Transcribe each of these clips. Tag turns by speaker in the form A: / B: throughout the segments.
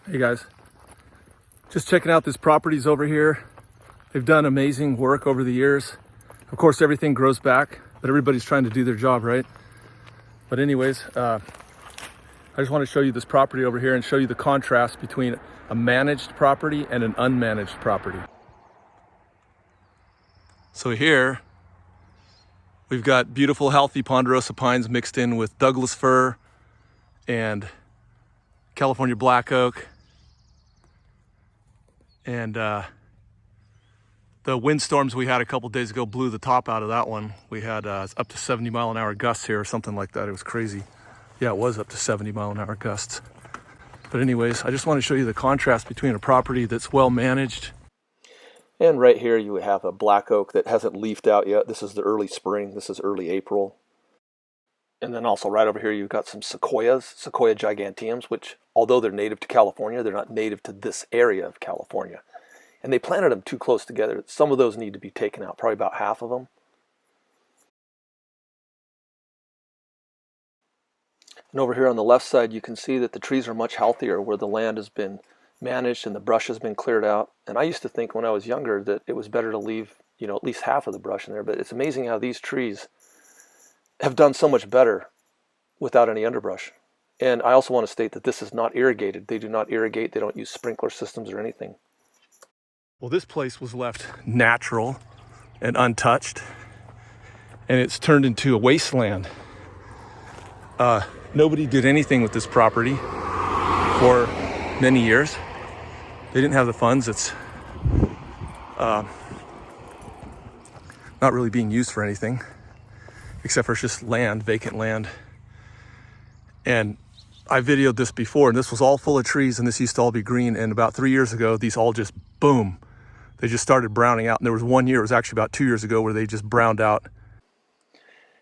A: Hey guys, just checking out this properties over here. They've done amazing work over the years. Of course, everything grows back, but everybody's trying to do their job, right? But anyways, I just want to show you this property over here and show you the contrast between a managed property and an unmanaged property. So here, we've got beautiful, healthy ponderosa pines mixed in with Douglas fir and California black oak. And the windstorms we had a couple days ago blew the top out of that one. We had up to 70-mile-an-hour gusts here or something like that. It was crazy. Yeah, it was up to 70-mile-an-hour gusts. But anyways, I just want to show you the contrast between a property that's well managed.
B: And right here you have a black oak that hasn't leafed out yet. This is the early spring. This is early April. And then also right over here you've got some sequoias, Sequoia giganteums, which although they're native to California, they're not native to this area of California. And they planted them too close together. Some of those need to be taken out, probably about half of them. And over here on the left side you can see that the trees are much healthier where the land has been managed and the brush has been cleared out. And I used to think when I was younger that it was better to leave, at least half of the brush in there, but it's amazing how these trees have done so much better without any underbrush. And I also want to state that this is not irrigated. They do not irrigate. They don't use sprinkler systems or anything.
A: Well, this place was left natural and untouched, and it's turned into a wasteland. Nobody did anything with this property for many years. They didn't have the funds. It's not really being used for anything, except for it's just land, vacant land. And I videoed this before, and this was all full of trees, and this used to all be green. And about 3 years ago, these all just, boom, they just started browning out. And there was 1 year, it was actually about 2 years ago, where they just browned out.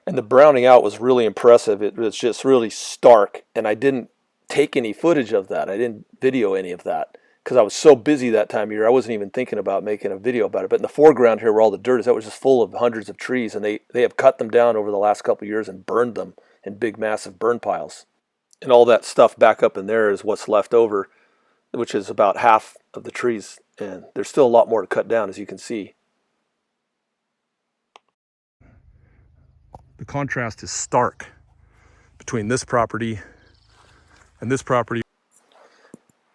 B: And the browning out was really impressive. It was just really stark, and I didn't take any footage of that. I didn't video any of that because I was so busy that time of year. I wasn't even thinking about making a video about it. But in the foreground here where all the dirt is, that was just full of hundreds of trees, and they have cut them down over the last couple of years and burned them in big, massive burn piles. And all that stuff back up in there is what's left over, which is about half of the trees. And there's still a lot more to cut down, as you can see.
A: The contrast is stark between this property and this property.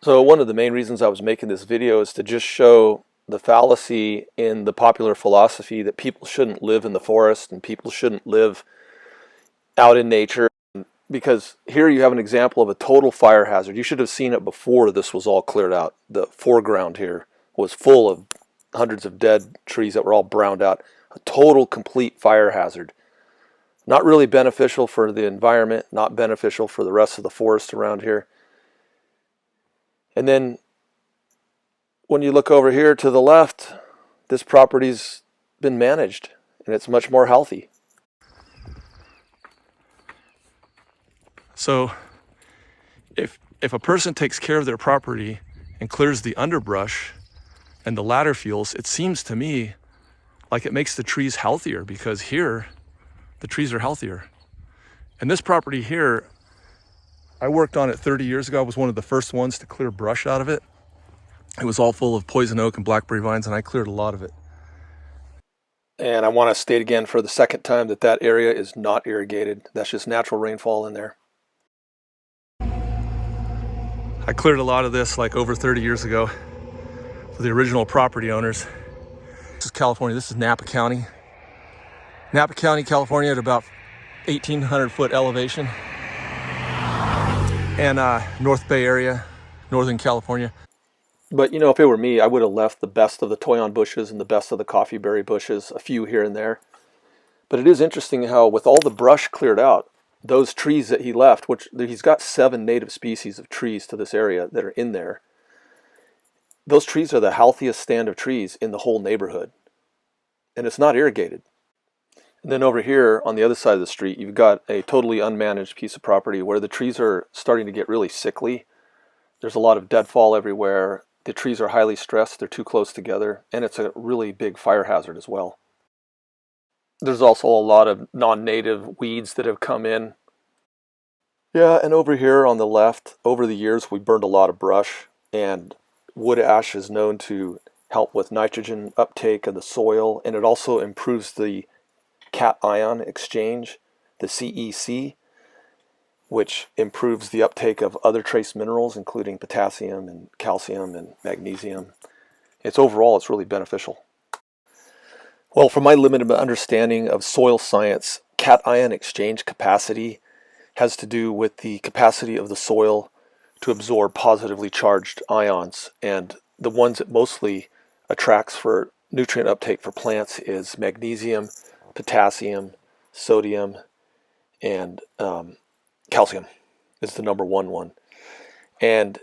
B: So one of the main reasons I was making this video is to just show the fallacy in the popular philosophy that people shouldn't live in the forest and people shouldn't live out in nature. Because here you have an example of a total fire hazard. You should have seen it before this was all cleared out. The foreground here was full of hundreds of dead trees that were all browned out. A total, complete fire hazard. Not really beneficial for the environment, not beneficial for the rest of the forest around here. And then when you look over here to the left, this property's been managed and it's much more healthy.
A: So if a person takes care of their property and clears the underbrush and the ladder fuels, it seems to me like it makes the trees healthier, because here the trees are healthier. And this property here, I worked on it 30 years ago. I was one of the first ones to clear brush out of it. It was all full of poison oak and blackberry vines, and I cleared a lot of it.
B: And I want to state again for the second time that that area is not irrigated. That's just natural rainfall in there.
A: I cleared a lot of this like over 30 years ago for the original property owners. This is California. This is Napa County. Napa County, California, at about 1,800 foot elevation. And North Bay area, Northern California.
B: But if it were me, I would have left the best of the toyon bushes and the best of the coffee berry bushes, a few here and there. But it is interesting how with all the brush cleared out, those trees that he left, which he's got 7 native species of trees to this area that are in there, those trees are the healthiest stand of trees in the whole neighborhood. And it's not irrigated. And then over here on the other side of the street, you've got a totally unmanaged piece of property where the trees are starting to get really sickly. There's a lot of deadfall everywhere. The trees are highly stressed. They're too close together. And it's a really big fire hazard as well. There's also a lot of non-native weeds that have come in. Yeah, and over here on the left, over the years, we burned a lot of brush. And wood ash is known to help with nitrogen uptake of the soil, and it also improves the cation exchange, the CEC, which improves the uptake of other trace minerals, including potassium and calcium and magnesium. Overall, it's really beneficial. Well, from my limited understanding of soil science, cation exchange capacity has to do with the capacity of the soil to absorb positively charged ions. And the ones it mostly attracts for nutrient uptake for plants is magnesium, potassium, sodium, and calcium is the number one. And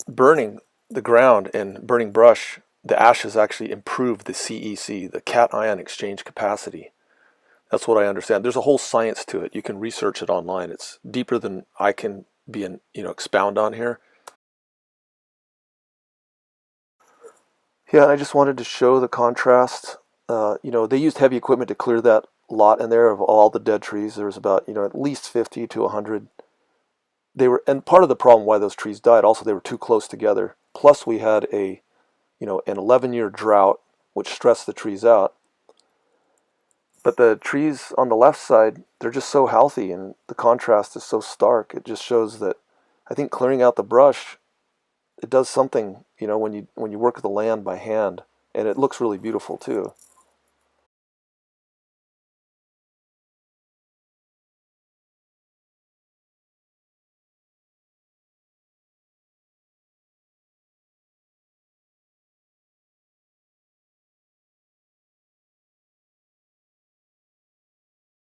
B: burning the ground and burning brush, the ashes actually improve the CEC, the cation exchange capacity. That's what I understand. There's a whole science to it. You can research it online. It's deeper than I can expound on here. Yeah, and I just wanted to show the contrast. They used heavy equipment to clear that lot in there of all the dead trees. There was about, at least 50 to 100. And part of the problem why those trees died, also they were too close together. Plus we had an 11-year drought, which stressed the trees out. But the trees on the left side, they're just so healthy, and the contrast is so stark. It just shows that I think clearing out the brush, it does something, when you work the land by hand, and it looks really beautiful too.